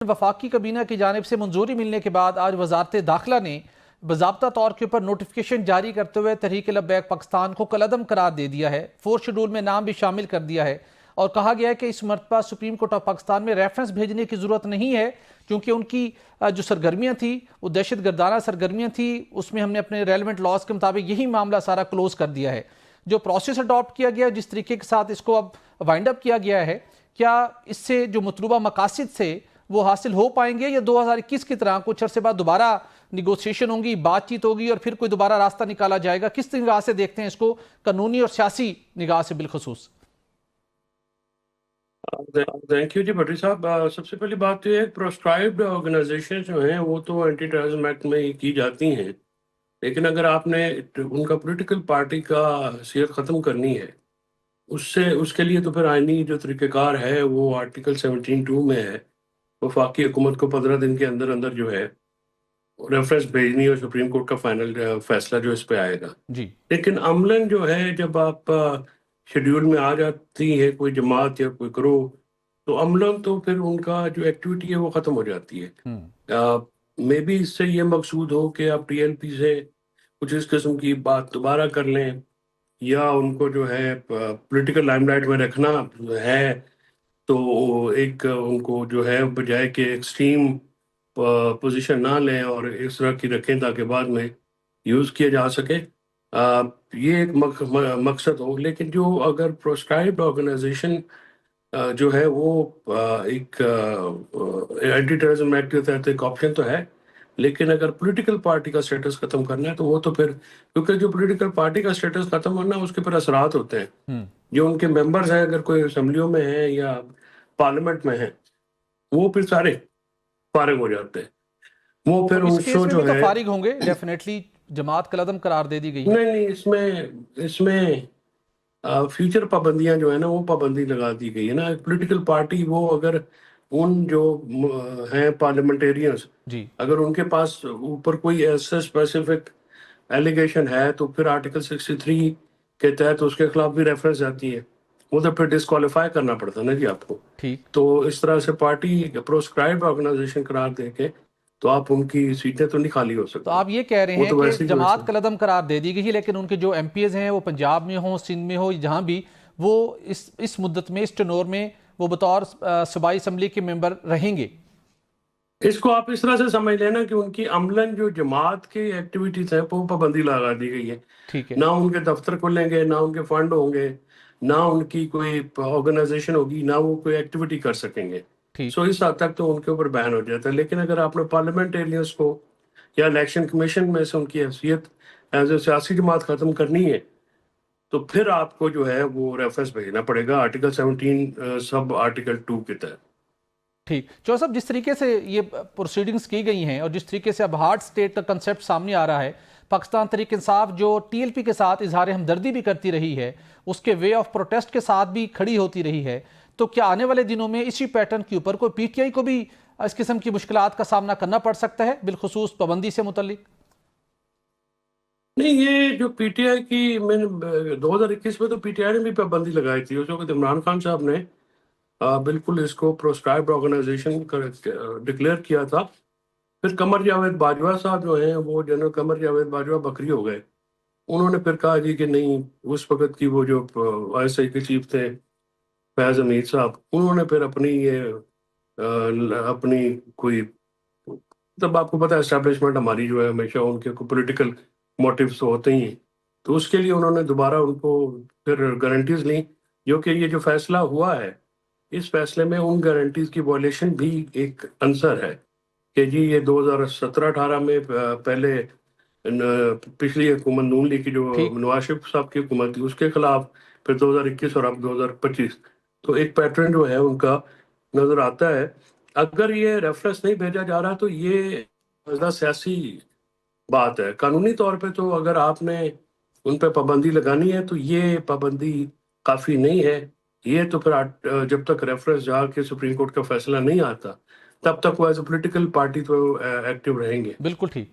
वफाकी काबीना की जानिब से मंजूरी मिलने के बाद आज वजारत दाखिला ने बाज़ाब्ता तौर के ऊपर नोटिफिकेशन जारी करते हुए तहरीक लब्बैक पाकिस्तान को कलअदम करार दे दिया है। फोर्थ शेड्यूल में नाम भी शामिल कर दिया है और कहा गया है कि इस मरतबा सुप्रीम कोर्ट ऑफ पाकिस्तान में रेफरेंस भेजने की ज़रूरत नहीं है, क्योंकि उनकी जो सरगर्मियाँ थी वो दहशत गर्दाना सरगर्मियाँ थी, उसमें हमने अपने रेलिवेंट लॉज के मुताबिक यही मामला सारा क्लोज कर दिया है। जो प्रोसेस अडॉप्ट किया गया, जिस तरीके के साथ इसको अब वाइंड अप किया गया है, क्या इससे जो मतलूबा मकासद से वो हासिल हो पाएंगे या 2021 की तरह कुछ अरसे बाद दोबारा निगोशिएशन होंगी, बातचीत होगी और फिर कोई दोबारा रास्ता निकाला जाएगा? किस निगाह से देखते हैं इसको, कानूनी और सियासी निगाह से बिलखसूस? थैंक यू जी भट्टी साहब। सबसे पहली बात तो ये प्रोस्क्राइब्ड ऑर्गेनाइजेशन जो हैं वो तो एंटी टेररिज्म एक्ट में ही की जाती हैं, लेकिन अगर आपने उनका पॉलिटिकल पार्टी का हैसियत ख़त्म करनी है उससे उसके लिए तो फिर आईनी जो तरीक़ेकार है वो आर्टिकल 17(2) में है। वफाकी हुकूमत को 15 दिन के अंदर अंदर जो है रेफरेंस भेजनी और सुप्रीम कोर्ट का फाइनल फैसला जो इस पे आएगा जी। लेकिन अमलन जो है जब आप शेड्यूल में आ जाती है कोई जमात या कोई ग्रोह, तो अमलन तो फिर उनका जो एक्टिविटी है वो ख़त्म हो जाती है। मे बी इससे ये मकसूद हो कि आप टीएलपी से कुछ इस किस्म की बात दोबारा कर लें या उनको जो है पॉलिटिकल लाइमलाइट में रखना है, तो एक उनको जो है बजाय कि एक्सट्रीम पोजीशन ना लें और इस तरह की रखें ताकि बाद में यूज़ किया जा सके। ये एक मकसद हो, लेकिन जो अगर प्रोस्क्राइब्ड ऑर्गेनाइजेशन जो है वो एक एंटी टेररिज्म एक्ट के तहत एक ऑप्शन तो है, लेकिन अगर पॉलिटिकल पार्टी का स्टेटस खत्म करना है तो वो तो फिर, क्योंकि जो पॉलिटिकल पार्टी का स्टेटस खत्म होना उसके पर असरात होते हैं। जो उनके मेंबर्स हैं अगर कोई असेंबलियों में है या पार्लियामेंट में है वो फिर सारे फारिग हो जाते हैं। वो फिर तो इस केस उनको में जो भी तो है फारिग होंगे डेफिनेटली, जमात कलअदम करार दे दी गई है। नहीं इसमें इसमें फ्यूचर पाबंदियां जो है ना वो पाबंदी लगा दी गई है ना। पॉलिटिकल पार्टी वो अगर उन जो हैं पार्लियामेंटेरियंस, जी। अगर उनके पास ऊपर कोई ऐसा स्पेसिफिक एलिगेशन है तो फिर आर्टिकल 63 के तहत उसके खिलाफ भी रेफरेंस आती है, वो तो फिर डिस्क्वालीफाई करना पड़ता है ना जी आपको। ठीक। तो इस तरह से पार्टी प्रोस्क्राइब्ड ऑर्गेनाइजेशन करार दे के तो आप उनकी सीटें तो नहीं खाली हो तो सकती, आप ये कह रहे वो हैं तो कि वैसे ही जमात वैसे। कलअदम करार दे दी गई है, लेकिन उनके जो एमपीएज हैं वो पंजाब में हो, सिंध में हो, जहां भी, वो इस मुद्दत में, इस टनोर में वो बतौर सूबाई असम्बली के मेंबर रहेंगे। इसको आप इस तरह से समझ लेना कि उनकी अमलन जो जमात की एक्टिविटीज है वो पाबंदी लगा दी गई है। ठीक है। ना उनके दफ्तर खुलेंगे, ना उनके फंड होंगे, ना उनकी कोई ऑर्गेनाइजेशन होगी, ना वो कोई एक्टिविटी कर सकेंगे। ठीक। सो इस हद तक तो उनके ऊपर बैन हो जाता है। लेकिन अगर आपने पार्लियामेंटेरियंस को या इलेक्शन कमीशन में से उनकी हैसियत एज ए सियासी जमात खत्म करनी है तो फिर आपको जो है वो रेफरेंस भेजना पड़ेगा आर्टिकल 17 सब आर्टिकल 2 के तहत। ठीक। चौधरी साहब, जिस तरीके से ये प्रोसीडिंग्स की गई हैं और जिस तरीके से अब हार्ड स्टेट का कंसेप्ट सामने आ रहा है, पाकिस्तान तहरीक इंसाफ जो टीएलपी के साथ इजहार हमदर्दी भी करती रही है, उसके वे ऑफ प्रोटेस्ट के साथ भी खड़ी होती रही है, तो क्या आने वाले दिनों में इसी पैटर्न के ऊपर कोई पीटीआई को भी इस किस्म की मुश्किलात का सामना करना पड़ सकता है, बिलखुसूस पाबंदी से मुतल्लिक? नहीं, ये जो पीटीआई की मैंने 2021 में तो पीटीआई ने भी पाबंदी लगाई थी। उस वक्त इमरान खान साहब ने बिल्कुल इसको प्रोस्क्राइब्ड ऑर्गेनाइजेशन डिक्लेयर किया था। फिर कमर जावेद बाजवा साहब जो हैं वो जनरल कमर जावेद बाजवा बकरी हो गए। उन्होंने फिर कहा जी कि नहीं, उस वक्त की वो जो आईएसआई के चीफ थे फैज हमीद साहब, उन्होंने फिर अपनी ये अपनी कोई, तब आपको पता है एस्टेब्लिशमेंट हमारी जो है हमेशा उनके पॉलिटिकल मोटिव्स तो होते ही हैं, तो उसके लिए उन्होंने दोबारा उनको फिर गारंटीज ली। जो कि ये जो फैसला हुआ है इस फैसले में उन गारंटीज की वॉयलेशन भी एक आंसर है कि जी ये 2017-18 में पहले पिछली हुकूमत नून लीग की जो ठीक। नवाज शरीफ साहब की हुकूमत थी उसके खिलाफ, फिर 2021 और अब 2025, तो एक पैटर्न जो है उनका नजर आता है। अगर ये रेफरेंस नहीं भेजा जा रहा तो ये मसला सियासी बात है। कानूनी तौर पे तो अगर आपने उन पे पाबंदी लगानी है तो ये पाबंदी काफी नहीं है। ये तो फिर जब तक रेफरेंस जाके सुप्रीम कोर्ट का फैसला नहीं आता तब तक वो एज ए पोलिटिकल पार्टी तो एक्टिव रहेंगे। बिल्कुल ठीक।